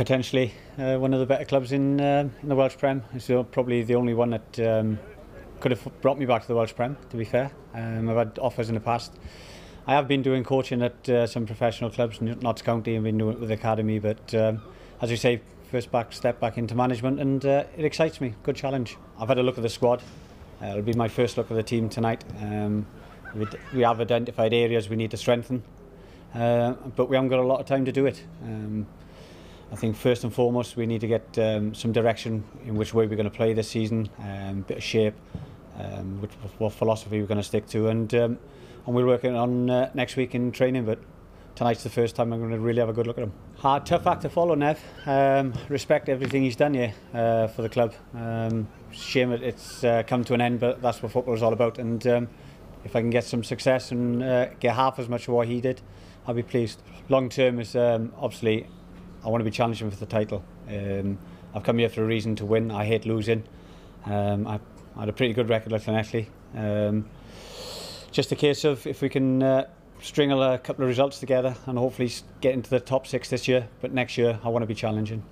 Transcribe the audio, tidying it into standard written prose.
Potentially one of the better clubs in the Welsh Prem. It's probably the only one that could have brought me back to the Welsh Prem, to be fair. I've had offers in the past. I have been doing coaching at some professional clubs, Notts County, and been doing it with the academy, but as you say, first step back into management, and it excites me. Good challenge. I've had a look at the squad. It'll be my first look at the team tonight. We have identified areas we need to strengthen, but we haven't got a lot of time to do it. I think first and foremost we need to get some direction in which way we're going to play this season, bit of shape, what philosophy we're going to stick to, and we're working on next week in training, but tonight's the first time I'm going to really have a good look at him. Tough act to follow, Nev. Respect everything he's done here for the club. Shame that it's come to an end, but that's what football is all about, and if I can get some success and get half as much of what he did, I'll be pleased. Long term is obviously I want to be challenging for the title. I've come here for a reason, to win. I hate losing. I had a pretty good record at Llanelli. Just a case of if we can string a couple of results together and hopefully get into the top 6 this year, but next year I want to be challenging.